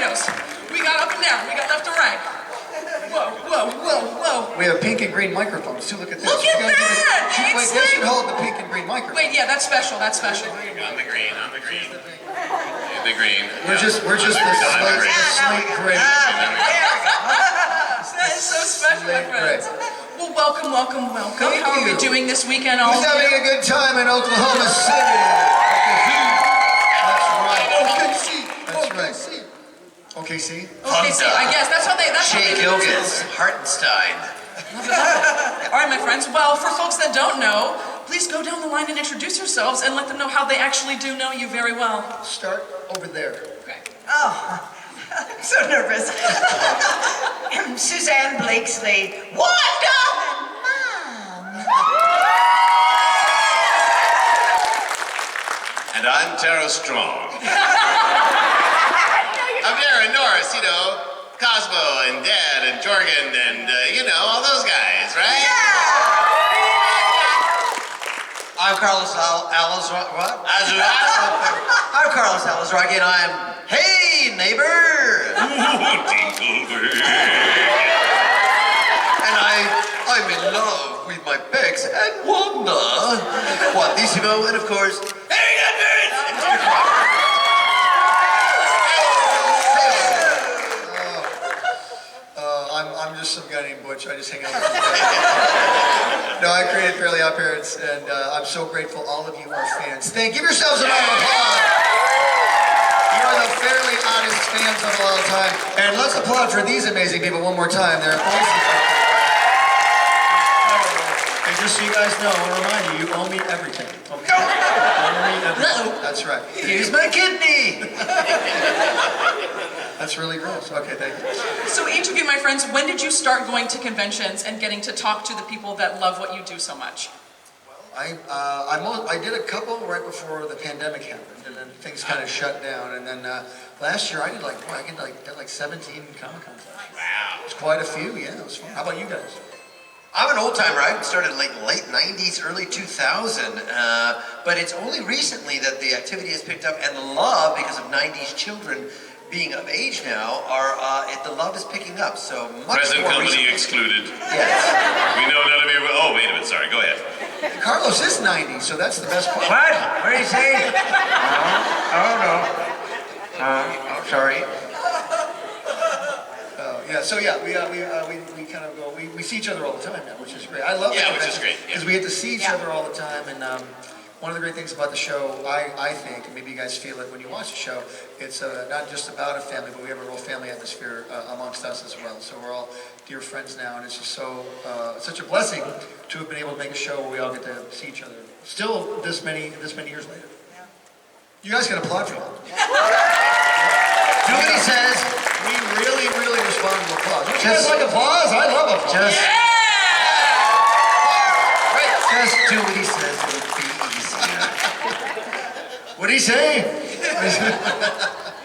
goes. We got up and down. We got left and right. Whoa, whoa, whoa, whoa. We have pink and green microphones too. Look at this. Look at that! Wait, they should hold the pink and green microphone. Wait, yeah, that's special. That's special. On the green. The green. We're just the slate gray. That is so special, my friends. Well, welcome. Thank How are we you. doing this weekend? All Who's having a good time in Oklahoma City? That's right. OKC? OKC, I guess. That's how they Shea do it. Gilgis, Hartenstein. All right, my friends. Well, for folks that don't know, please go down the line and introduce yourselves and let them know how they actually do know you very well. Start over there. Okay. Oh, I'm so nervous. Susanne Blakeslee. Wanda! And I'm Tara Strong. I'm Daran Norris, you know, Cosmo and Dad and Jorgen and, you know, all those guys, right? Yeah! I'm Carlos Alazraqui. What? I'm Carlos Alazraqui, and I'm Hey Neighbor. And I'm in love with my Bex and Wanda. Juanissimo, and of course, Hey Godparents! And Crocker. I'm just some guy named Butch. I just hang out with people. No, I created Fairly OddParents, and I'm so grateful all of you are fans. Give yourselves a round of applause. You are the Fairly Oddest fans of all time. And let's applaud for these amazing people one more time. They're voices. And just so you guys know, I remind you, you owe me everything. Okay? That's right. Here's my kidney. That's really gross. Okay, thank you. So each of you, my friends, when did you start going to conventions and getting to talk to the people that love what you do so much? I did a couple right before the pandemic happened, and then things kind of shut down. And then last year I did like 17 Comic-Con sessions. Wow. It's quite a few. Yeah, it was fun. How about you guys? I'm an old timer. I started like late 90s, early 2000, but it's only recently that the activity has picked up, and the love, because of 90s children being of age now, the love is picking up. So much Present more company recently. excluded. Yes. We know none of you. Oh, wait a minute. Sorry. Go ahead. Carlos is 90, so that's the best part. What? What did he say? No. I'm sorry. Yeah, so yeah, we kind of go. We see each other all the time now, which is great. I love Yeah, which is great, because we get to see each other all the time. And one of the great things about the show, I think, and maybe you guys feel it when you watch the show, it's not just about a family, but we have a real family atmosphere amongst us as well. So we're all dear friends now, and it's just so such a blessing to have been able to make a show where we all get to see each other. Still, this many years later. Yeah. You guys can applaud for that. Do what he says. We really respond to applause. Don't you guys like applause? I love applause. Just do what he says. It'll be easier. What'd he say?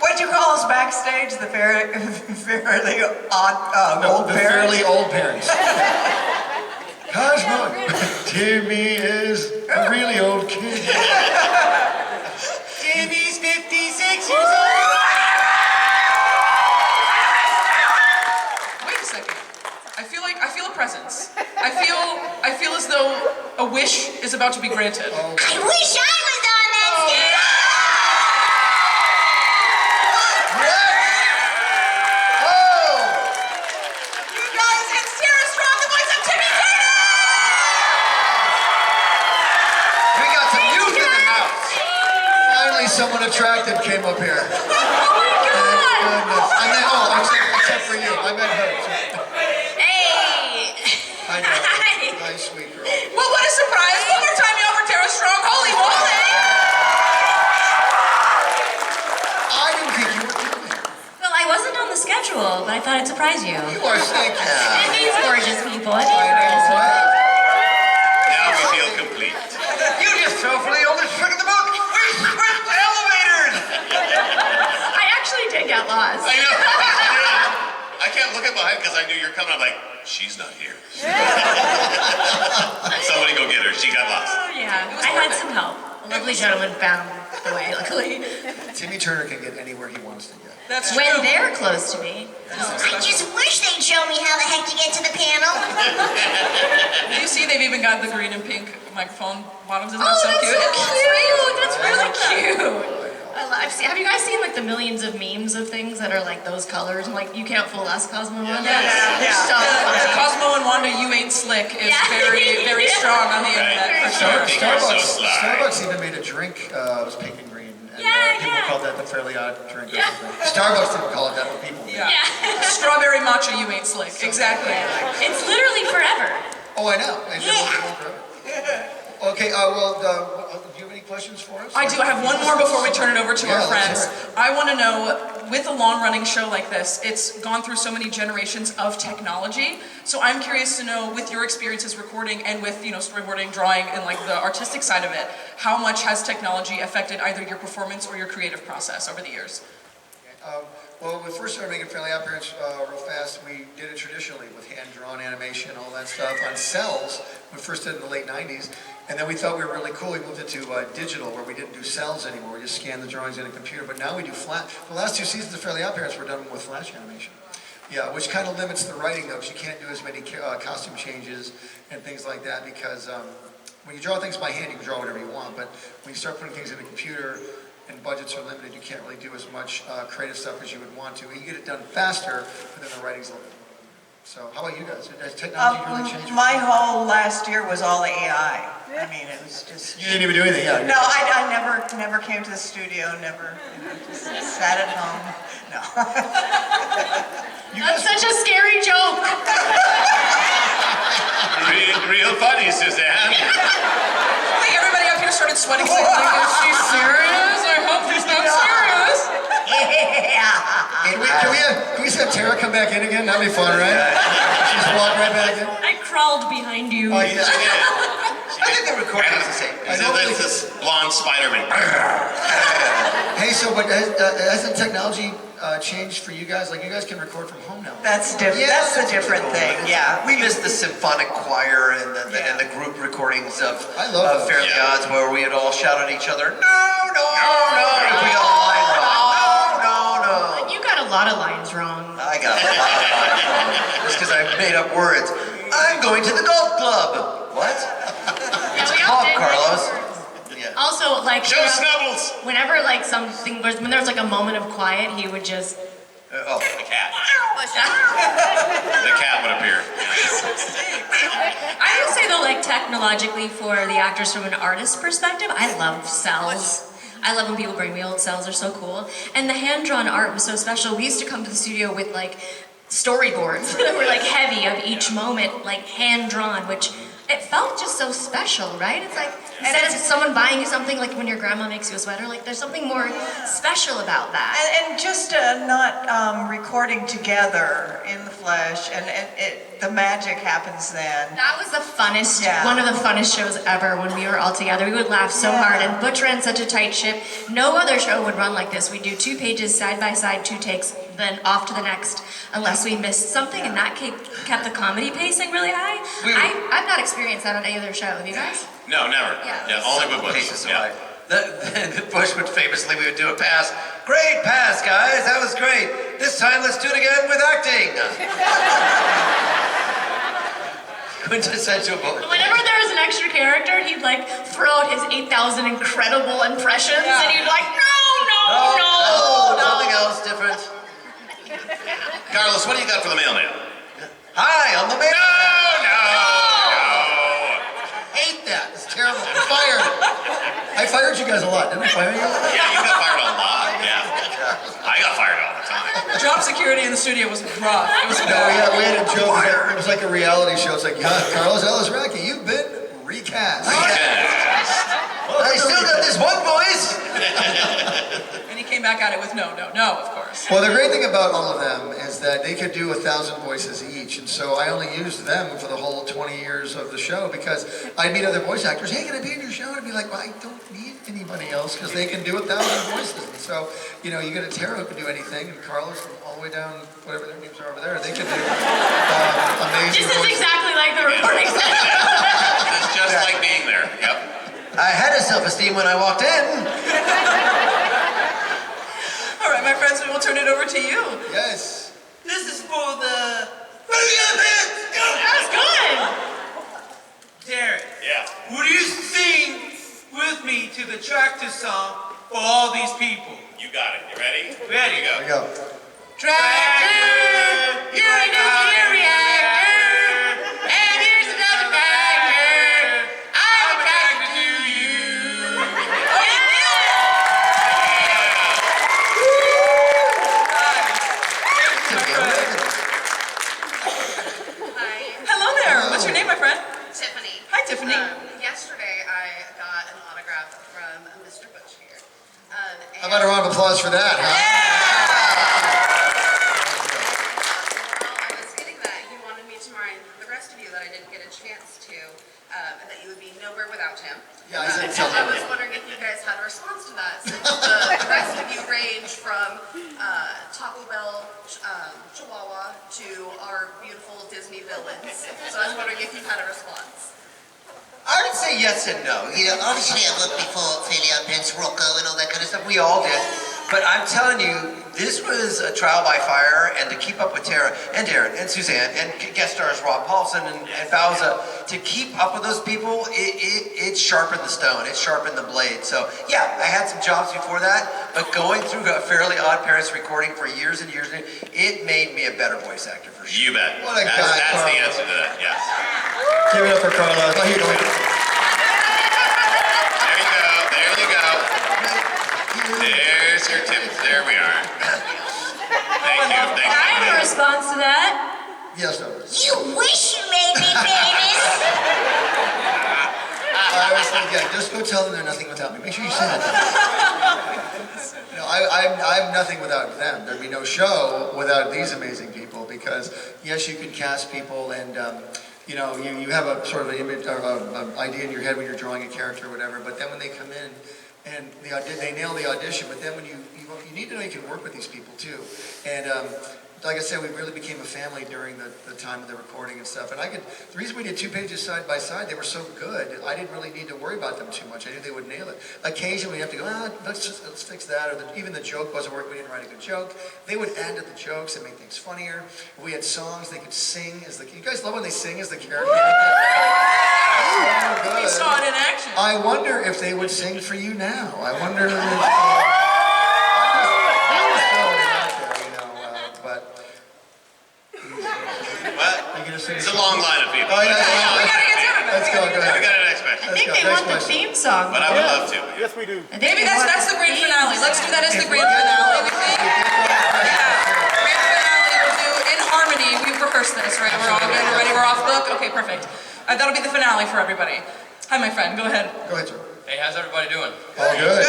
What'd you call us backstage? The fairly old The parents? Fairly OddParents. Cosmo, Timmy is a really old kid. Timmy's 56 years old. Wait a second. I feel a presence. I feel as though a wish is about to be granted. I wish I was on that stage. You guys, it's Tara Strong, the voice of Timmy Turner! We got some youth in the house. Finally, someone attractive came up here. Oh my God! I meant, except for you. I meant her. Hey. I know. Nice, sweet girl. Well, what a surprise! One more time, you over Tara Strong. Holy moly! I didn't think you were doing it. Well, I wasn't on the schedule, but I thought I'd surprise you. You are thank you. And these gorgeous people. And these I gorgeous know. people. Now we feel complete. You just fell for the oldest trick in the book. We switched elevators. I actually did get lost. I know. I can't look at behind because I knew you're coming. I'm like, she's not here. Somebody go get her. She got lost. Oh, yeah. I had some help. A lovely gentleman found the way, luckily. Timmy Turner can get anywhere he wants to get. That's true. When they're close to me. I just wish they'd show me how the heck to get to the panel. Do you see they've even got the green and pink microphone bottoms? Isn't that Oh, so that's cute? so cute. That's really cute. Have you guys seen like the millions of memes of things that are like those colors? And like, you can't fool us, Cosmo and Wanda. Yeah. So The funny. Cosmo and Wanda, you ain't slick is Yeah. very, very strong on the internet for sure. Pink are so Starbucks, sly. Starbucks even made a drink, it was pink and green. And, Yeah, people yeah. called that the Fairly Odd drink or Yeah. something. Starbucks didn't call it that, but people did. Yeah. Yeah. Strawberry matcha, you ain't slick. Exactly. It's literally forever. Oh, I know. They did it forever. Okay, do you have any questions for us? I do. I have one more before we turn it over to Yeah, our let's friends. hear it. I want to know, with a long-running show like this, it's gone through so many generations of technology. So I'm curious to know, with your experiences recording and with storyboarding, drawing, and like the artistic side of it, how much has technology affected either your performance or your creative process over the years? Well, when we first started making Fairly OddParents real fast, we did it traditionally with hand-drawn animation, all that stuff on cells. We first did it in the late 90s, and then we thought we were really cool. We moved it to digital, where we didn't do cells anymore. We just scanned the drawings in a computer, but now we do flash. The last 2 seasons of Fairly OddParents were done with flash animation. Yeah, which kind of limits the writing, though, because you can't do as many costume changes and things like that, because when you draw things by hand, you can draw whatever you want, but when you start putting things in a computer, and budgets are limited, you can't really do as much creative stuff as you would want to. You get it done faster, but then the writing's limited. So, how about you guys? Has technology really changed? My whole last year was all AI. I mean, it was just. You didn't even do anything, yeah. No, I never came to the studio. Never, just sat at home. No. That's such a scary joke. Real funny, Suzanne. I think everybody up here started sweating. Like, is she serious? I hope she's not serious. Hey, can we just have Tara come back in again? That'd be fun, right? Just walk right back in. I crawled behind you. Oh, yeah. I think the recording is the same. It's this blonde Spider-Man. Hey, so but hasn't technology changed for you guys? Like, you guys can record from home now. That's different. Yeah, that's the that's different cool. thing. Yeah. We missed the symphonic choir and the group recordings of I love those. Fairly Yeah. Odds, where we had all shout at each other, no, if we got a line wrong. No. You got a lot of lines wrong. I got a lot of lines wrong, just because I made up words. I'm going to the golf club. What? Yeah, It's a we all club, did. Carlos. Yeah. Also, like, Show Snubbles. whenever like something was, when there was like a moment of quiet, he would just. Oh, The cat. The cat would appear. I would say though, like technologically, for the actors from an artist perspective, I love cells. I love when people bring me old cells; they're so cool. And the hand-drawn art was so special. We used to come to the studio with like storyboards that were like heavy of each moment, like hand-drawn, which it felt just so special, right? It's like instead of someone buying you something, like when your grandma makes you a sweater, like there's something more special about that. And just not recording together in the flesh, and the magic happens then. That was the funnest, Yeah. one of the funnest shows ever when we were all together. We would laugh so Yeah. hard, and Butch ran such a tight ship. No other show would run like this. We do 2 pages side by side, 2 takes, then off to the next, unless we missed something, and that kept the comedy pacing really high. I've not experienced that on any other show. Have you guys? No, never. Yeah. Only with Butch. paces Yeah. away. The Bush would famously, we would do a pass. Great pass, guys. That was great. This time, let's do it again with acting. Quintessential Bush. Whenever there was an extra character, he'd like throw out his 8,000 incredible impressions, and he'd like, no. Something else different. Carlos, what do you got for the mailman? Hi, I'm the mayor. No. Hate that. It's terrible. I'm fired. I fired you guys a lot. Didn't I fire you? Yeah, you got fired a lot. Yeah. I got fired all the time. Job security in the studio was rough. It was No, bad. we had a joke. It was like a reality show. It's like, Carlos Alazraqui, you've been recast. I still got this one voice. And he came back at it with no, of course. Well, the great thing about all of them is that they could do 1,000 voices each, and so I only used them for the whole 20 years of the show because I'd meet other voice actors. Hey, can I be in your show? And I'd be like, well, I don't need anybody else because they can do 1,000 voices. And so, you get a Tara who can do anything, and Carlos from all the way down, whatever their names are over there, they can do amazing This is voices. exactly like the recording set. It's just like being there. Yep. I had a self-esteem when I walked in. All right, my friends, we will turn it over to you. Yes. This is for the... That was good. Darren. Yeah. Would you sing with me to the tractor song for all these people? You got it. You ready? Ready? Here There we we go. go. Tractor, you're a nuclear reactor, and here's another factor. I'm attracted to you. Hello there. What's your name, my friend? Tiffany. Hi, Tiffany. Yesterday I got an autograph from Mr. Butch here. How about a round of applause for that, huh? Well, I was getting that he wanted me to remind the rest of you that I didn't get a chance to, and that you would be nowhere without him. Yeah, I said So I something. was wondering if you guys had a response to that, since the rest of you range from Taco Bell, Chihuahua, to our beautiful Disney villains. So I was wondering if you had a response. I would say yes and no. You know, obviously I looked before Fairly OddParents, Rocco, and all that kind of stuff. We all did. But I'm telling you, this was a trial by fire, and to keep up with Tara and Daran and Susanne and guest stars Rob Paulson and Bowser, to keep up with those people, it sharpened the stone, it sharpened the blade. So yeah, I had some jobs before that, but going through a Fairly OddParents recording for years and years, it made me a better voice actor for sure. You bet. What a that's guy, that's the Carl. answer to that, yes. Give it up for Carlos. Oh, here you go. There you go. There you go. There's your tip. There we are. Thank you. Thank I have a you. response to that. Yes, no. You wish you made me famous. I always think, yeah, just go tell them they're nothing without me. Make sure you say that. No, I'm nothing without them. There'd be no show without these amazing people because, yes, you can cast people and, you know, you have a sort of an image or an idea in your head when you're drawing a character or whatever, but then when they come in and they nail the audition, but then when you need to know you can work with these people too. And like I said, we really became a family during the time of the recording and stuff. And the reason we did 2 pages side by side, they were so good, I didn't really need to worry about them too much. I knew they would nail it. Occasionally, we have to go, let's fix that, or even the joke wasn't working, we didn't write a good joke. They would add to the jokes and make things funnier. If we had songs, they could sing as you guys love when they sing as the character? So We good. saw it in action. I wonder if they would sing for you now. I wonder if... It's a long line of people. Oh, yeah, We gotta get to it. Let's go, go We ahead. got an next question. I think they want the theme song. But I would love to. Yes, we do. Maybe that's the grand finale. Let's do that as the grand finale, we think. Yeah. Grand finale, we'll do in harmony. We've rehearsed this, right? We're all good, we're ready, we're off book? Okay, perfect. That'll be the finale for everybody. Hi, my friend, go ahead. Go ahead, sir. Hey, how's everybody doing? All good.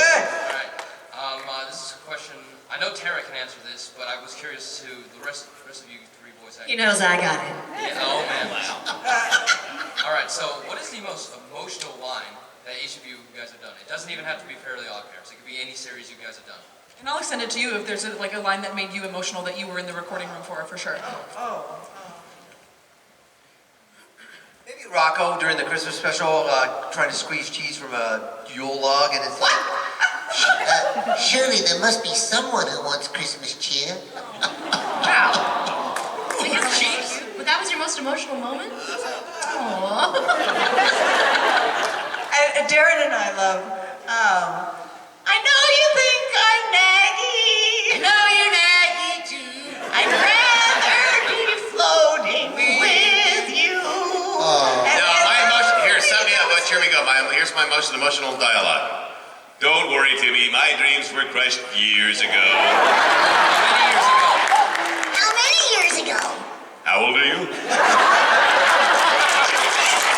Alright, this is a question. I know Tara can answer this, but I was curious to the rest of you three voice actors. He knows I got it. Yeah, oh man, wow. Alright, so what is the most emotional line that each of you guys have done? It doesn't even have to be Fairly OddParents. It could be any series you guys have done. And I'll extend it to you if there's a line that made you emotional that you were in the recording room for sure. Maybe Rocco during the Christmas special trying to squeeze cheese from a Yule log, and it's like, Surely there must be someone who wants Christmas cheer. Wow. But that was your most emotional moment? Aww. And Daran and I love, I know you think I'm naggy. I know you're naggy too. I'd rather be floating with you. No, my emotion. Here, set me up. Here we go. Here's my emotional dialogue. Don't worry, Timmy. My dreams were crushed years ago. How many years ago? How old are you?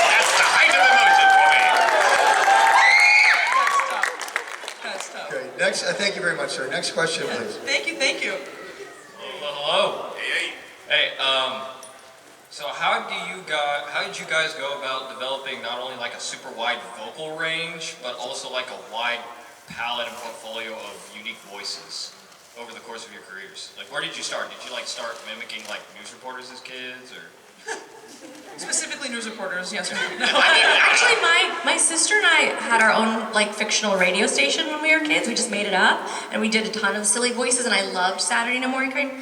That's the height of emotion for me. That's tough. Okay, next, thank you very much, sir. Next question, please. Thank you. Hello. Hey. Hey, so how did you guys go about developing not only like a super wide vocal range, but also like a wide palette and portfolio of unique voices over the course of your careers? Like, where did you start? Did you like start mimicking like news reporters as kids, or? Specifically news reporters, yes or no? I mean, actually, my sister and I had our own like fictional radio station when we were kids. We just made it up, and we did a ton of silly voices. And I loved Saturday morning cartoons,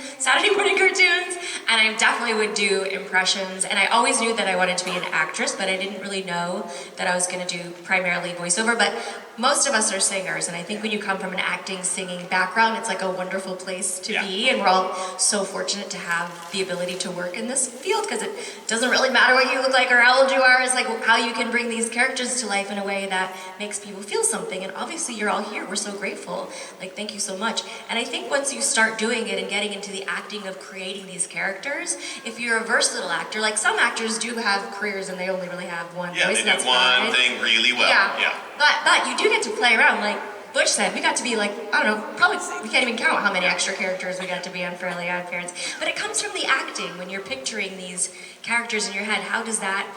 and I definitely would do impressions. And I always knew that I wanted to be an actress, but I didn't really know that I was going to do primarily voiceover. But most of us are singers, and I think when you come from an acting, singing background, it's like a wonderful place to be. And we're all so fortunate to have the ability to work in this field because it doesn't really matter what you look like or how old you are. It's like how you can bring these characters to life in a way that makes people feel something. And obviously you're all here. We're so grateful. Like, thank you so much. And I think once you start doing it and getting into the acting of creating these characters, if you're a versatile actor, like some actors do have careers and they only really have one voice. Yeah, they do one thing really well. Yeah. But you do get to play around. Like Butch said, we got to be like, I don't know, probably, we can't even count how many extra characters we got to be on Fairly OddParents. But it comes from the acting. When you're picturing these characters in your head, how does that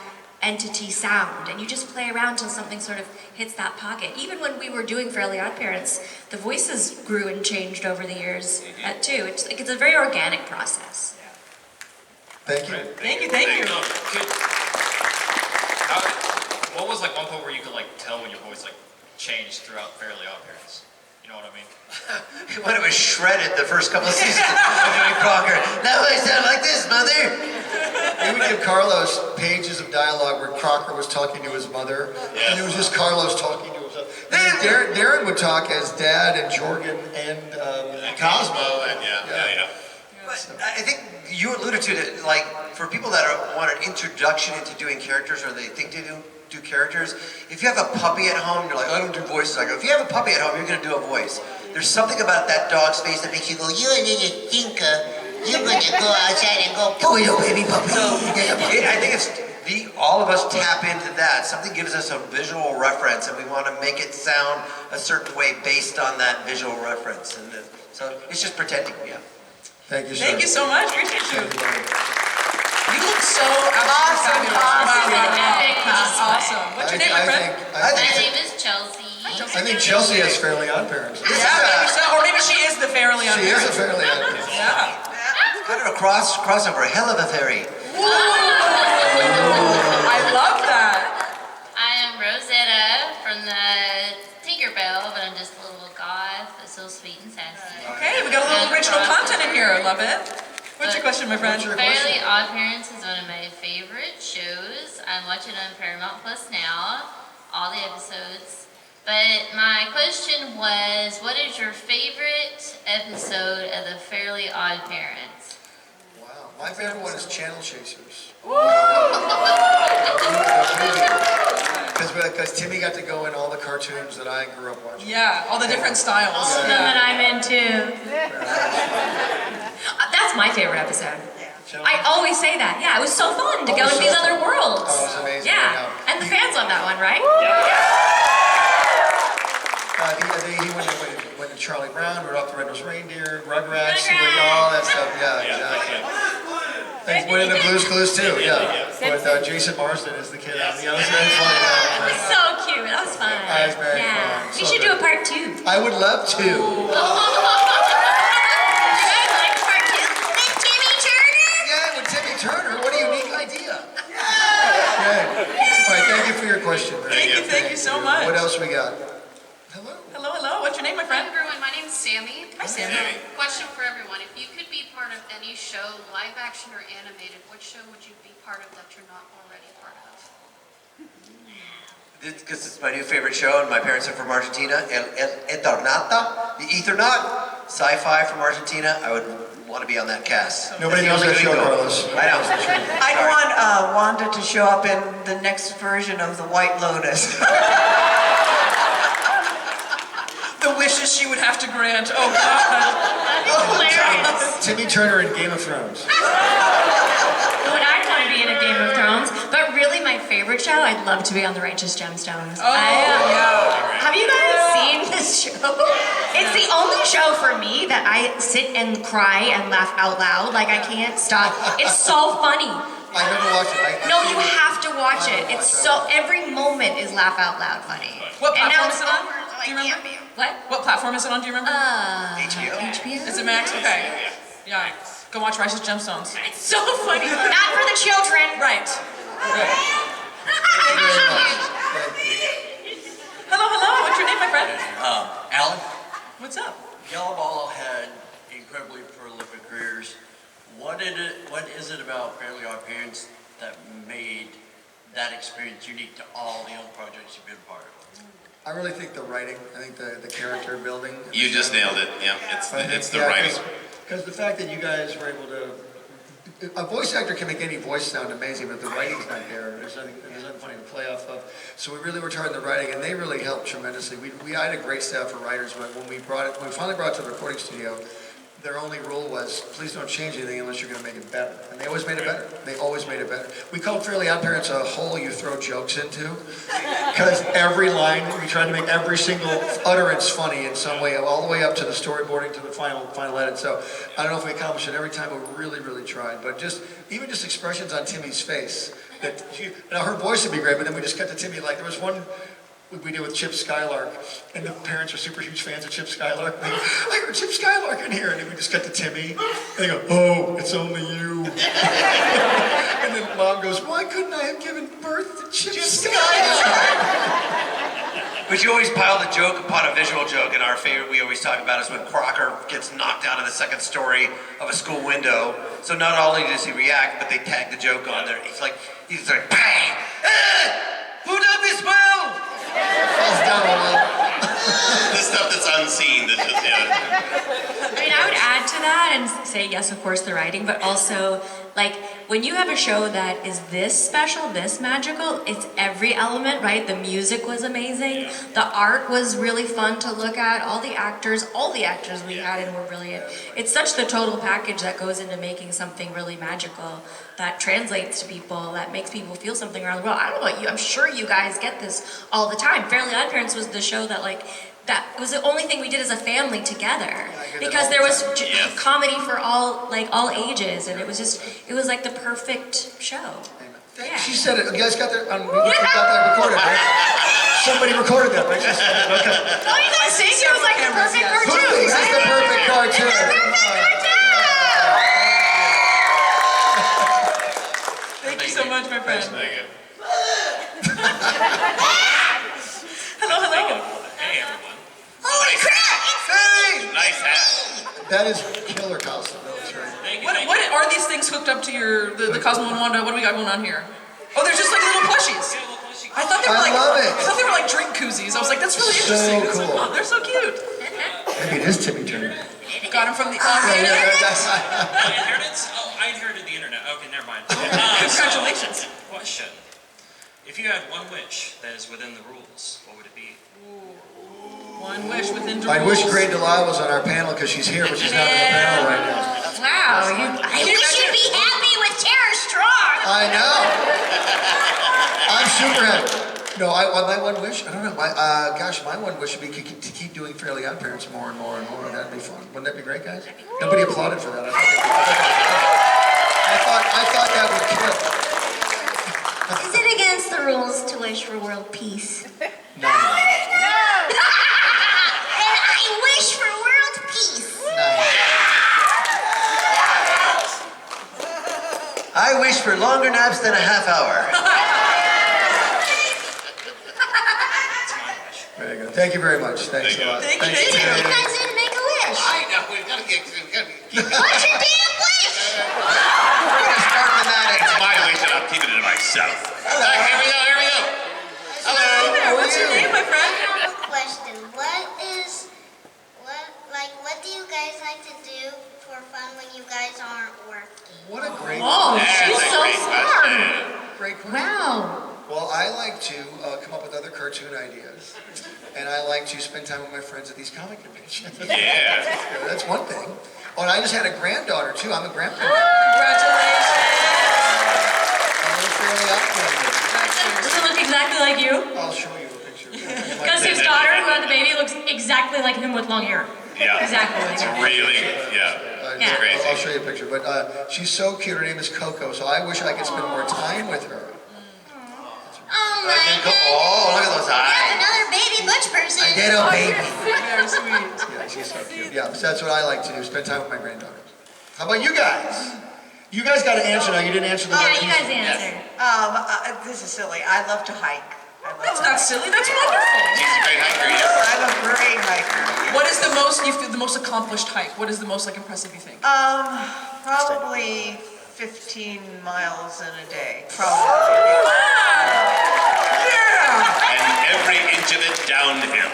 entity sound? And you just play around till something sort of hits that pocket. Even when we were doing Fairly OddParents, the voices grew and changed over the years too. It's a very organic process. Thank you. Thank you. What was like one point where you could like tell when your voice like changed throughout Fairly OddParents? You know what I mean? When it was shredded the first couple of seasons of doing Crocker. Now I sound like this, mother. We would give Carlos pages of dialogue where Crocker was talking to his mother, and it was just Carlos talking to himself. Daran would talk as Dad and Jorgen and Cosmo. But I think you alluded to it, like for people that want an introduction into doing characters, or they think they do characters, if you have a puppy at home, you're like, I don't do voices. I go, if you have a puppy at home, you're going to do a voice. There's something about that dog's face that makes you go, You're a little thinker. You're going to go outside and go, boy, oh, baby puppy. I think it's all of us tap into that. Something gives us a visual reference, and we want to make it sound a certain way based on that visual reference. And so it's just pretending, Thank you, sir. Thank you so much. Appreciate you. You look so absolutely fabulous. Awesome. What's your name, my friend? My name is Chelsea. I think Chelsea has Fairly OddParents. Yeah, maybe so. Or maybe she is the Fairly OddParents. She is a Fairly OddParents. Yeah. Kind of a crossover, hell of a fairy. I love that. I am Rosetta from the Tinkerbell, but I'm just a little goth, but so sweet and sassy. Okay, we got a little original content in here. I love it. What's your question, my friend? Fairly OddParents is one of my favorite shows. I'm watching on Paramount Plus now, all the episodes. But my question was, what is your favorite episode of the Fairly OddParents? Wow, my favorite one is Channel Chasers. Because Timmy got to go in all the cartoons that I grew up watching. Yeah, all the different styles. All of them that I'm into. That's my favorite episode. I always say that. Yeah, it was so fun to go into these other worlds. Oh, it was amazing. Yeah, and the fans love that one, right? He went to Charlie Brown, Rudolph the Red-Nosed Reindeer, Rugrats, all that stuff. Yeah, exactly. And went into Blue's Clues too. Yeah, with Jason Marsden as the kid. Yeah, it was very funny. That was so cute. That was fun. That was very fun. We should do a part 2. I would love to. You guys like part 2? With Timmy Turner? Yeah, with Timmy Turner. What a unique idea. Good. All right, thank you for your question. Thank you so much. What else we got? Hello. What's your name, my friend? Hi everyone, my name's Sammy. Hi, Sammy. Question for everyone. If you could be part of any show, live action or animated, what show would you be part of that you're not already part of? Because it's my new favorite show, and my parents are from Argentina. El Eternata, the Ethernaut, sci-fi from Argentina. I would want to be on that cast. Nobody knows that show, Carlos. I know. I'd want Wanda to show up in the next version of The White Lotus. The wishes she would have to grant. Oh, God. Timmy Turner in Game of Thrones. Would I want to be in a Game of Thrones? But really, my favorite show, I'd love to be on The Righteous Gemstones. Yeah. Have you guys seen this show? It's the only show for me that I sit and cry and laugh out loud. Like, I can't stop. It's so funny. I never watched it. No, you have to watch it. It's so, every moment is laugh out loud funny. What And now platform is it's it on? over. Do you remember? What? What platform is it on? Do you remember? HBO. HBO? Is it Max? Okay. Yeah. Go watch Righteous Gemstones. It's so funny. Not for the children. Right. Thank you very much. Thank you. Hello. What's your name, my friend? Alan, What's up? y'all have all had incredibly prolific careers. What is it about Fairly OddParents that made that experience unique to all the other projects you've been part of? I really think the writing, I think the character building. You just nailed it. Yeah, it's the writing. Because the fact that you guys were able to, a voice actor can make any voice sound amazing, but the writing's not there. There's nothing funny to play off of. So we really worked hard on the writing, and they really helped tremendously. We had a great staff of writers, but when we finally brought it to the recording studio, their only rule was, please don't change anything unless you're going to make it better. And they always made it better. They always made it better. We called Fairly OddParents a hole you throw jokes into, because every line, we tried to make every single utterance funny in some way, all the way up to the storyboarding to the final edit. So I don't know if we accomplished it every time, but we really tried. But even just expressions on Timmy's face. Now her voice would be great, but then we just cut to Timmy. Like there was one we did with Chip Skylark, and the parents are super huge fans of Chip Skylark. They go, I heard Chip Skylark in here, and then we just cut to Timmy, and they go, oh, it's only you. And then Mom goes, why couldn't I have given birth to Chip Skylark? But you always pile the joke upon a visual joke, and our favorite we always talk about is when Crocker gets knocked down in the second story of a school window. So not only does he react, but they tag the joke on there. He's like, bang! Who done this well? The stuff that's unseen, that just, I mean, I would add to that and say, yes, of course, the writing, but also, like, when you have a show that is this special, this magical, it's every element, right? The music was amazing. The art was really fun to look at. All the actors we had in were brilliant. It's such the total package that goes into making something really magical that translates to people, that makes people feel something around the world. I don't know about you, I'm sure you guys get this all the time. Fairly OddParents was the show that, like, that was the only thing we did as a family together, because there was comedy for all ages, and it was like the perfect show. Yeah. She said it. You guys got that? We got that recorded, right? Somebody recorded that, right? She said it. Okay. Oh, you guys think it was like the perfect cartoon? This is the perfect cartoon. Thank you so much, my friend. Thank you. Hello. Hey, everyone. Holy crap! Hey! Nice hat. That is killer costume. That's right. What are these things hooked up to the Cosmo and Wanda? What do we got going on here? Oh, they're just like little plushies. I thought they were I love it. I thought they were like drink koozies. I was like, that's really interesting. So cool. They're so cute. Maybe it is Timmy Turner. Got them from the. Inheritance? Oh, I inherited the internet. Okay, never mind. Congratulations. Question. If you had one wish that is within the rules, what would it be? One wish within the I rules. wish Great Delilah was on our panel because she's here, but she's not on the panel right now. Wow, I wish you'd be happy with Tara Strong. I know. I'm super happy. No, my one wish, I don't know. My one wish would be to keep doing Fairly OddParents more and more and more. That'd be fun. Wouldn't that be great, guys? Nobody applauded for that. I thought that would kill. Is it against the rules to wish for world peace? No. And I wish for world peace. I wish for longer naps than a half hour. Very good. Thank you very much. Thanks a lot. Thank you. Thanks, You Terry. guys didn't make a wish. I know, we've got to get. What's your damn wish? We're gonna start the night. It's my wish, and I'm keeping it to myself. Here we go. Hello. What's your name, my friend? I have a question. What do you guys like to do for fun when you guys aren't working? What a great Oh, That's she's a so great smart. question. great question. Wow. Well, I like to come up with other cartoon ideas, and I like to spend time with my friends at these comic conventions. Yeah. That's one thing. Oh, and I just had a granddaughter too. I'm a grandparent. Congratulations. Does it look exactly like you? I'll show you a picture. Because his daughter, who had the baby, looks exactly like him with long hair. Yeah. Exactly like It's him. really, Yeah. crazy. I'll show you a picture. But she's so cute. Her name is Coco. So I wish I could spend more time with her. Oh my goodness. Oh, look at those You have eyes. another baby Butch person. I did, oh baby. Very sweet. Yeah, she's so cute. Yeah, so that's what I like to do. Spend time with my granddaughter. How about you guys? You guys got to answer now. You didn't answer the one. Yeah, you guys answer. This is silly. I love to hike. That's not silly, that's wonderful. She's a great hiker, yes. I'm a great hiker. What is the most, you feel, the most accomplished hike? What is the most impressive you think? Probably 15 miles in a day. Probably. And every inch of it downhill.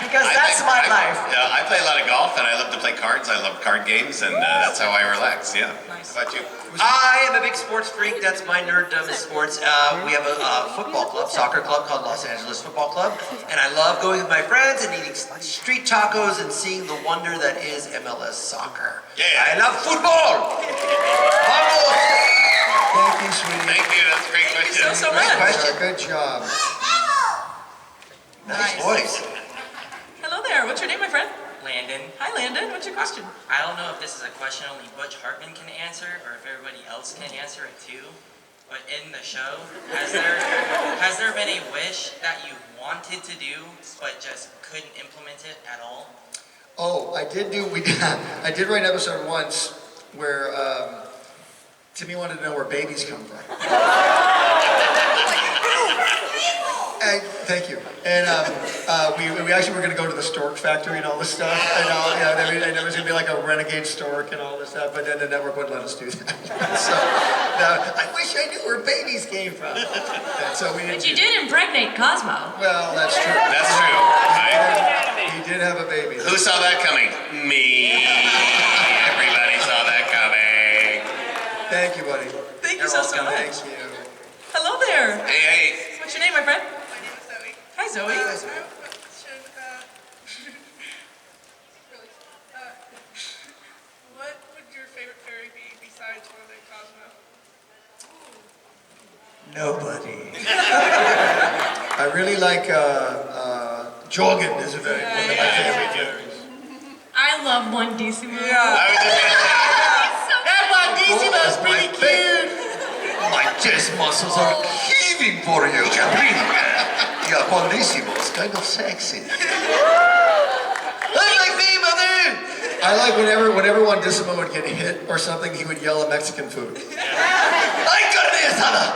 Because that's my life. I play a lot of golf, and I love to play cards. I love card games, and that's how I relax. Yeah. Nice. How about you? I am a big sports freak. That's my nerddom is sports. We have a football club, soccer club called Los Angeles Football Club, and I love going with my friends and eating street tacos and seeing the wonder that is MLS soccer. Yeah. I love football. Vamos! Thank you, sweetie. Thank you. That's a great question. So much. question. Good job. Nice voice. Hello there, what's your name, my friend? Landon. Hi, Landon, what's your question? I don't know if this is a question only Butch Hartman can answer or if everybody else can answer it too. But in the show, has there been a wish that you wanted to do but just couldn't implement it at all? Oh, I did write an episode once where Timmy wanted to know where babies come from. Thank you. And we actually were going to go to the stork factory and all this stuff. And there was going to be like a renegade stork and all this stuff, but then the network wouldn't let us do that. So I wish I knew where babies came from. And so we didn't. But you did impregnate Cosmo. Well, that's true. That's true. Right? He did have a baby. Who saw that coming? Me. Everybody saw that coming. Thank you, buddy. Thank you so much. Thank you. Hello there. Hey. What's your name, my friend? My name is Zoe. Hi, Zoe. What would your favorite fairy be besides Wanda and Cosmo? Nobody. I really like Jorgen is a very one of my favorite characters. I love Wandissimo. I was just gonna say. That Wandissimo's pretty cute. My chest muscles are heaving for you. Yeah, Wandissimo's kind of sexy. Look like me, mother! I like whenever Wandissimo would get hit or something, he would yell at Mexican food. ¡Ay, carne asada!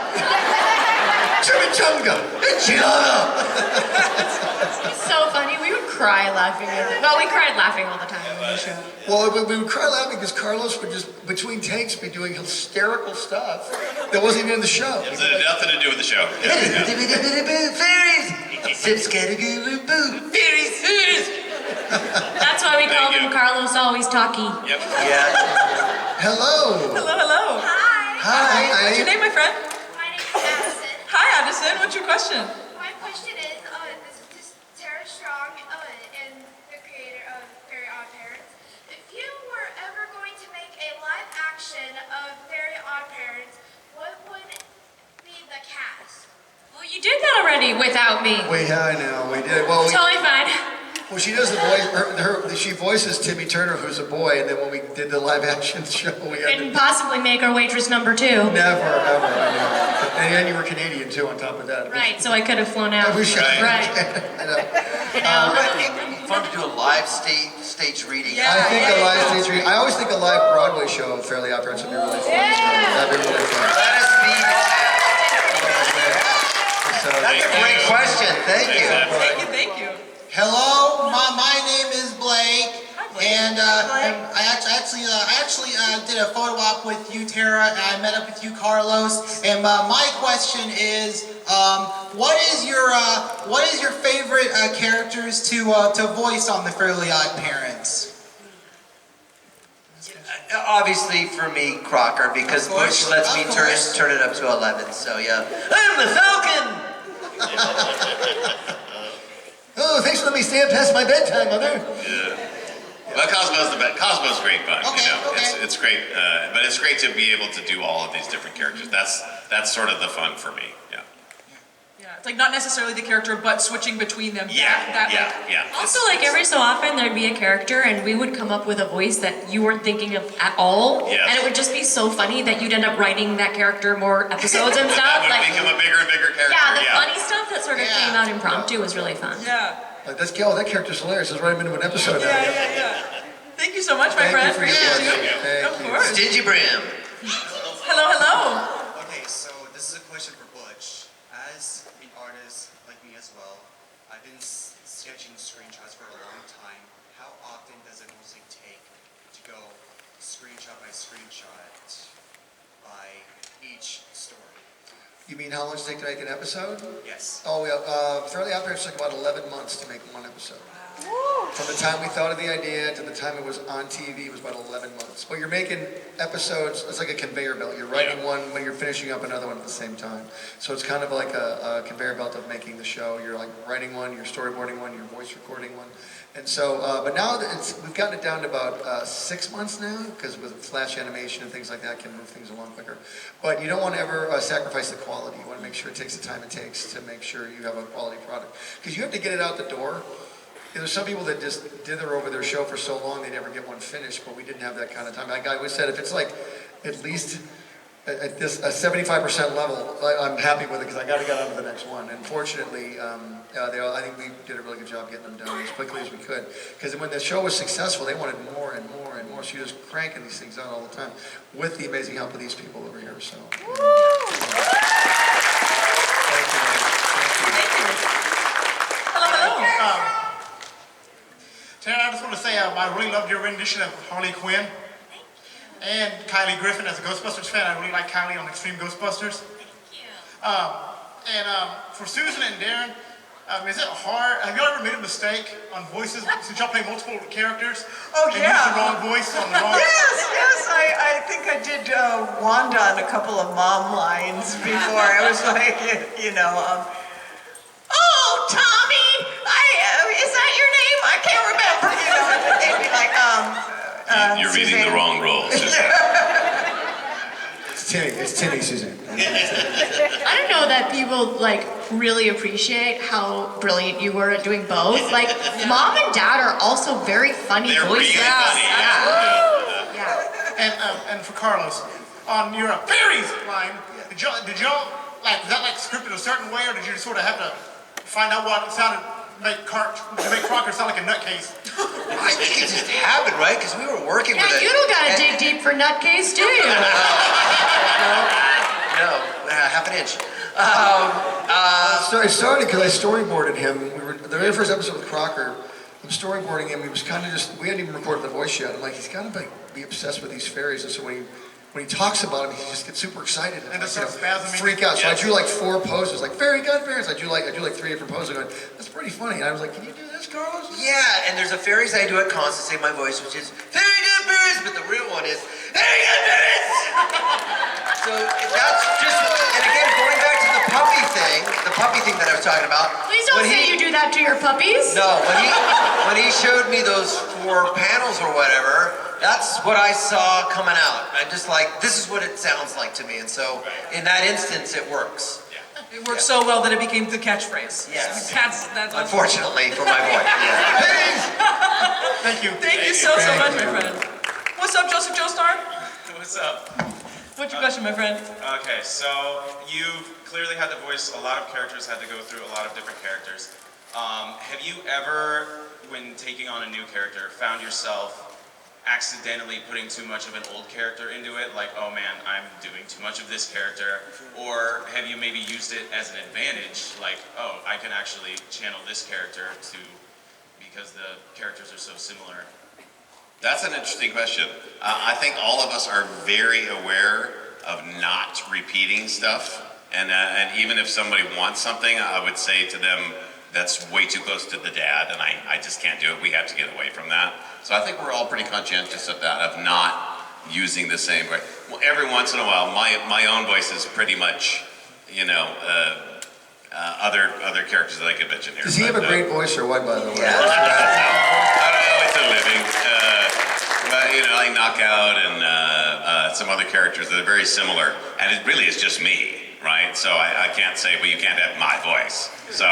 ¡Chimichanga! ¡Enchilada! It's so funny. We would cry laughing at it. Well, we cried laughing all the time on the show. Well, we would cry laughing because Carlos would just, between takes, be doing hysterical stuff that wasn't even in the show. It has nothing to do with the show. Fairies! Fairies! Fairies! That's why we call Thank him you. Carlos Always Talkie. Yep. Yeah. Hello. Hello, hello. Hi. What's your name, my friend? My name is Addison. Hi, Addison. What's your question? My question is, this is Tara Strong, and the creator of Fairly OddParents. If you were ever going to make a live action of Fairly OddParents, what would be the cast? Well, you did that already without me. I know, we did. Well, Totally fine. well, she does the voice, she voices Timmy Turner, who's a boy, and then when we did the live action show, we had Couldn't possibly make her waitress number 2. never, ever, I know. And you were Canadian too, on top of that. Right, so I could have flown out. I wish I Right. I know. You know. It'd be fun to do a live stage reading. I think a live stage reading. I always think a live Broadway show of Fairly OddParents would be really fun. That'd be really fun. Let us be the So, That's a great question. Thank you. Thank you, thank you. Hello, my name is Blake, and I actually did a photo op with you, Tara, and I met up with you, Carlos. And my question is, what is your favorite characters to voice on the Fairly OddParents? Obviously, for me, Crocker, because Butch lets me turn it up to 11. So yeah, I'm the Falcon. oh, thanks for letting me stay up past my bedtime, Mother. Yeah. Well, Cosmo's the best. Cosmo's great fun. Okay, you know, okay. it's great, but it's great to be able to do all of these different characters. That's sort of the fun for me. Yeah. Yeah, it's like not necessarily the character, but switching between them. Yeah. Also, like every so often, there'd be a character, and we would come up with a voice that you weren't thinking of at all. Yes. And it would just be so funny that you'd end up writing that character more episodes and stuff. That would Like, become a bigger and bigger character. yeah, the funny stuff that sort of came out impromptu was really fun. Yeah. That character's hilarious. Let's write him into an episode now. Yeah. Thank you so much, my friend, for your attitude. Of course. Stingy Brim. Hello, hello. Okay, so this is a question for Butch. As an artist like me as well, I've been sketching screenshots for a long time. How often does it mostly take to go screenshot by screenshot by each story? You mean how long does it take to make an episode? Yes. Oh, yeah. Fairly OddParents took about 11 months to make one episode. From the time we thought of the idea to the time it was on TV, it was about 11 months. But you're making episodes, it's like a conveyor belt. You're writing one when you're finishing up another one at the same time. So it's kind of like a conveyor belt of making the show. You're like writing one, you're storyboarding one, you're voice recording one. And so, but now that we've gotten it down to about 6 months now, because with flash animation and things like that can move things along quicker. But you don't want to ever sacrifice the quality. You want to make sure it takes the time it takes to make sure you have a quality product. Because you have to get it out the door. There's some people that just dither over their show for so long they never get one finished, but we didn't have that kind of time. Like I always said, if it's like at least at this a 75% level, I'm happy with it because I got to get on to the next one. And fortunately, I think we did a really good job getting them done as quickly as we could. Because when the show was successful, they wanted more and more and more. So you're just cranking these things out all the time with the amazing help of these people over here. So. Thank you. Hello. Tara, I just want to say I really loved your rendition of Harley Quinn. And Kylie Griffin, as a Ghostbusters fan, I really like Kylie on Extreme Ghostbusters. Thank you. For Susan and Daran, is it hard? Have y'all ever made a mistake on voices since y'all play multiple characters? Oh, and yeah. used the wrong voice on the wrong... Yes, I think I did Wanda on a couple of mom lines before. I was like, oh, Tommy, is that your name? I can't remember. And they'd be like, You're reading the wrong role, Susanne. It's Timmy, Susanne. I don't know that people like really appreciate how brilliant you were at doing both. Like, mom and dad are also very funny They're voices. really funny, Yeah. And for Carlos, on your fairies line, did y'all like, was that like scripted a certain way, or did you sort of have to find out what it sounded to make Crocker sound like a nutcase? I think it just happened, right? Because we were working with it. You don't gotta dig deep for nutcase, do you? No, half an inch. So it started because I storyboarded him. The very first episode with Crocker, I'm storyboarding him. He was kind of just, we hadn't even recorded the voice yet. I'm like, he's got to be obsessed with these fairies. And so when he talks about them, he just gets super excited and freak out. So I drew like 4 poses, like fairy gun fairies. I drew like 3 different poses. Going, that's pretty funny. And I was like, can you do this, Carlos? Yeah, and there's a fairies I do at cons to save my voice, which is fairy gun fairies, but the real one is fairy gun fairies. So that's just, and again, going back to the puppy thing that I was talking about. Please don't say you do that to your puppies. No, when he showed me those 4 panels or whatever, that's what I saw coming out. I'm just like, this is what it sounds like to me. And so, in that instance, it works. It worked so well that it became the catchphrase. Yes. That's Unfortunately, for my voice. Thank you. Thank you so much, my friend. What's up, Joseph Joestar? What's up? What's your question, my friend? Okay, so you've clearly had to voice a lot of characters, had to go through a lot of different characters. Have you ever, when taking on a new character, found yourself accidentally putting too much of an old character into it? Like, oh man, I'm doing too much of this character. Or have you maybe used it as an advantage? Like, oh, I can actually channel this character because the characters are so similar. That's an interesting question. I think all of us are very aware of not repeating stuff. And even if somebody wants something, I would say to them, that's way too close to the dad, and I just can't do it. We have to get away from that. So I think we're all pretty conscientious of that, of not using the same way. Well, every once in a while, my own voice is pretty much, other characters that I could mention here. Does he have a great voice or what, by the way? I don't know, it's a living. But, like Knockout and some other characters that are very similar, and it really is just me, right? So I can't say, well, you can't have my voice. So.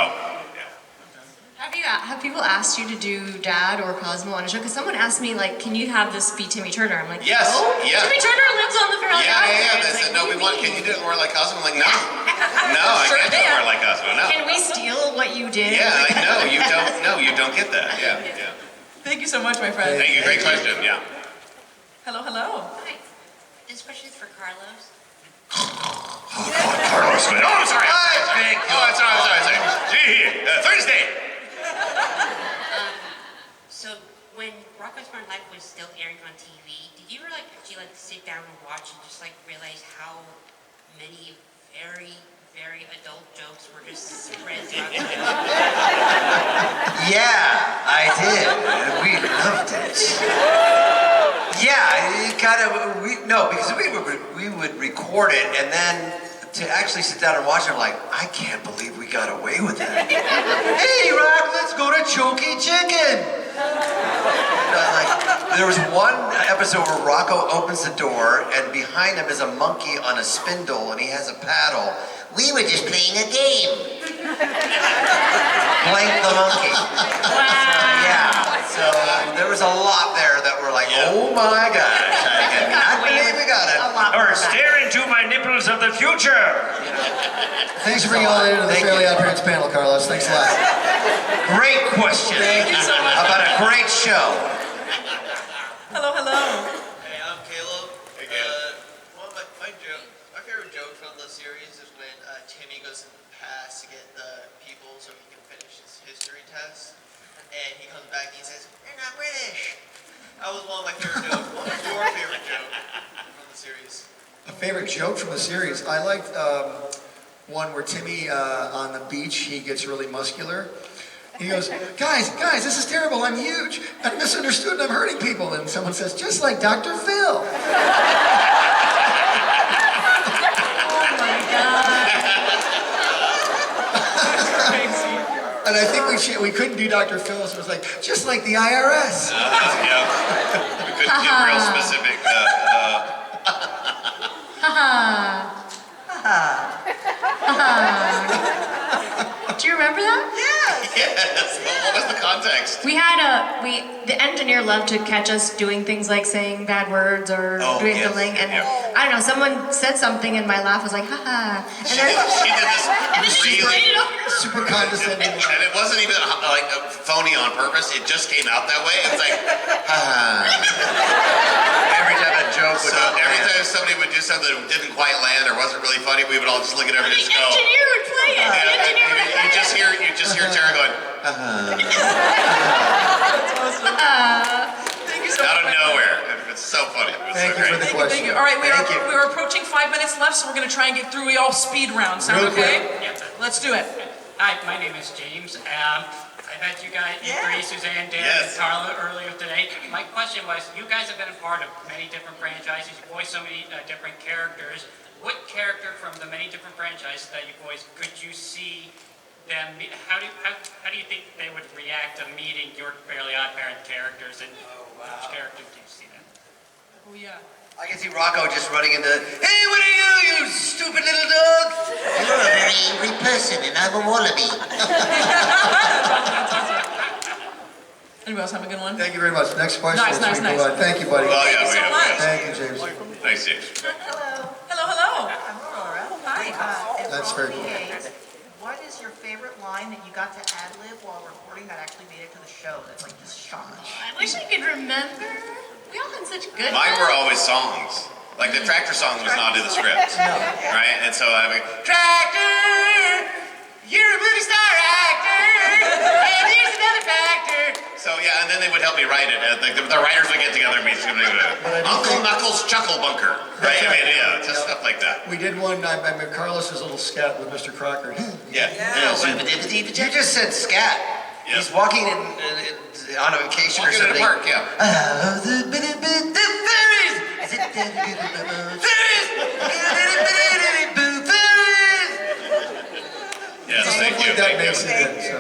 Have people asked you to do Dad or Cosmo on a show? Because someone asked me, like, can you have this be Timmy Turner? I'm like, yes, no. yeah. Timmy Turner lives on the Fairly Yeah. OddParents. They said, no, can you do it more like Cosmo? I'm like, no. No, I Sure can't do it more like Cosmo, no. Can we steal what you did? Yeah, like, no, you don't get that. Yeah. Thank you so much, my friend. Thank you. Great question. Yeah. Hello, hello. Hi. This question is for Carlos. Carlos. Oh, I'm sorry. I'm sorry. Gee, Thursday. So when Rocko's Modern Life was still airing on TV, did you ever actually sit down and watch and just realize how many very, very adult jokes were just spread throughout the show? Yeah, I did. We loved it. Yeah, it because we would record it, and then to actually sit down and watch it, I'm like, I can't believe we got away with that. Hey, Rock, let's go to Chunky Chicken. There was one episode where Rocco opens the door, and behind him is a monkey on a spindle, and he has a paddle. We were just playing a game. Blank the monkey. So there was a lot there that were like, oh my gosh, I cannot believe we got it. Or stare into my nipples of the future. Thanks for bringing all that into the Fairly OddParents panel, Carlos. Thanks a lot. Great question. Thank you so much. About a great show. Hello, hello. Hey, I'm Caleb. Hey, Caleb. My favorite joke from the series is when Timmy goes in the past to get the people so he can finish his history test. And he comes back and he says, "You're not British." That was one of my favorite jokes. What was your favorite joke from the series? A favorite joke from the series? I liked one where Timmy on the beach, he gets really muscular. He goes, guys, this is terrible. I'm huge. I'm misunderstood and I'm hurting people. And someone says, just like Dr. Phil. And I think we couldn't do Dr. Phil, so it was like, just like the IRS. Yeah. We couldn't get real specific. Do you remember that? Yes. What was the context? We had the engineer loved to catch us doing things like saying bad words or doing something, and I don't know, someone said something and my laugh was like, haha. She did this really super condescending. And it wasn't even phony on purpose. It just came out that way. It was like, Every time a joke would every time somebody would do something that didn't quite land or wasn't really funny, we would all just look at everybody and just go. The engineer would play it. The engineer would play it. You just hear Tara going, Thank you so out of much. nowhere. It's so funny. It was so great. Thank you. All right, we are approaching 5 minutes left, so we're going to try and get through all speed round. Sound okay? Let's do it. Hi, my name is James. I met you guys, you three, Suzanne, Dan, and Carla earlier today. My question was, you guys have been a part of many different franchises. You voiced so many different characters. What character from the many different franchises that you voiced could you see them? How do you think they would react to meeting your Fairly OddParent characters, and which character do you see them? Oh yeah. I can see Rocco just running into, hey, what are you stupid little dog? You're a very angry person, and I'm a wallaby. Anybody else have a good one? Thank you very much. Next question. Nice. Thank you, buddy. Well, yeah, Thank you so much. Thank you, James. Thanks, James. Hello. I'm Aurora. Hi. That's very cool. What is your favorite line that you got to ad-lib while recording that actually made it to the show? That's just shocking. I wish I could remember. We all had such good Mine were always songs. Like the tractor song was not in the script. Right? And so I would, Tractor, you're a movie star actor, and here's another factor. So yeah, and then they would help me write it. The writers would get together and be Uncle Knuckles Chuckle Bunker. Right? I mean, yeah, just stuff like that. We did one, I met Carlos's little scat with Mr. Crocker. Yeah. You just said scat. He's walking on a vacation or something. In a park, yeah. The fairies! Is it fairies? Yes, Stuff like that makes it in. So,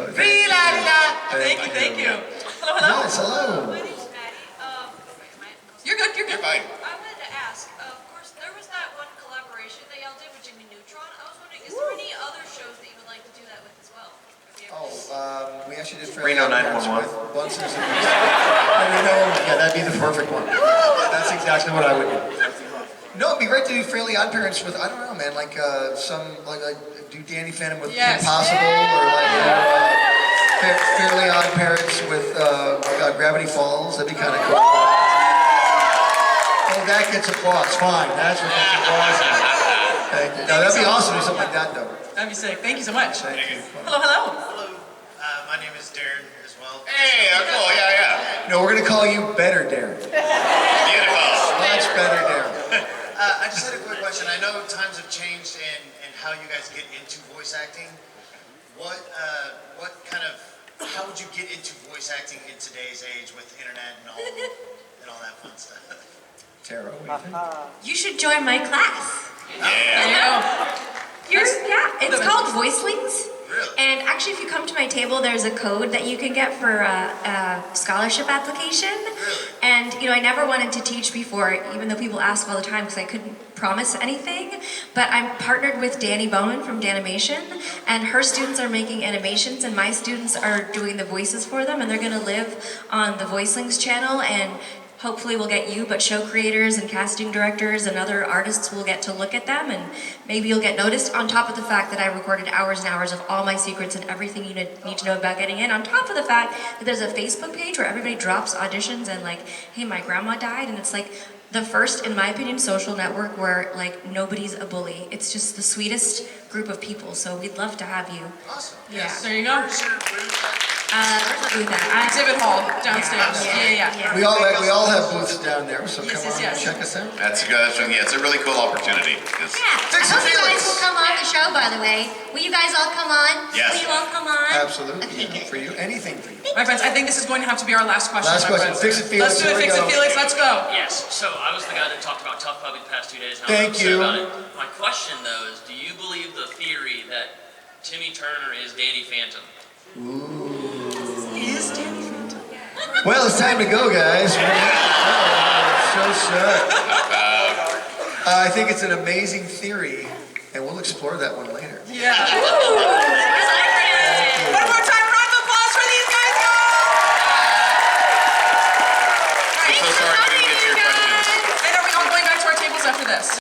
Thank you. Hello. Yes, hello. My name's Maddie. You're good. You're fine. I wanted to ask, of course, there was that one collaboration that y'all did with Jimmy Neutron. I was wondering, is there any other shows that you would like to do that with as well? We actually did Reno 911. with Bunsen's and yeah, that'd be the perfect one. That's exactly what I would do. No, it'd be great to do Fairly OddParents with, I don't know, man, like do Danny Phantom with Kim Possible, or Fairly OddParents with Gravity Falls. That'd be kind of cool. Oh, that gets applause. Fine. That's what gets applause. Thank you. No, that'd be awesome to do something like that, though. That'd be sick. Thank you so much. Thank you. Hello, hello. Hello. My name is Daran as well. Hey, cool. Yeah. No, we're gonna call you Better Darren. Beautiful. Much better Darren. I just had a quick question. I know times have changed and how you guys get into voice acting. What how would you get into voice acting in today's age with the internet and all that fun stuff? Tara, what do you think? You should join my class. Yeah. It's called Voicelings. And actually, if you come to my table, there's a code that you can get for a scholarship application. And, I never wanted to teach before, even though people ask all the time because I couldn't promise anything. But I'm partnered with Danny Bowman from Danimation, and her students are making animations, and my students are doing the voices for them, and they're going to live on the Voicelings channel, and hopefully we'll get you, but show creators and casting directors and other artists will get to look at them, and maybe you'll get noticed, on top of the fact that I recorded hours and hours of all my secrets and everything you need to know about getting in, on top of the fact that there's a Facebook page where everybody drops auditions and like, hey, my grandma died, and it's like the first, in my opinion, social network where like nobody's a bully. It's just the sweetest group of people, so we'd love to have you. Awesome. Yeah, there you go. Where's the booth at? Exhibit hall downstairs. Yeah. We all have booths down there, so come on, check us out. That's it's a really cool opportunity. I hope you guys will come on the show, by the way. Will you guys all come on? Yes. Will you all come on? Absolutely. For you, anything for you. My friends, I think this is going to have to be our last question. Last my question. friends. Fix it, Felix. Let's do it. Fix it, Felix. Let's go. Yes. So I was the guy that talked about Tough Puppy the past 2 days. Thank you. About it. My question though is, do you believe the theory that Timmy Turner is Danny Phantom? Is Danny Phantom? Well, it's time to go, guys. So sad. I think it's an amazing theory, and we'll explore that one later. Yeah.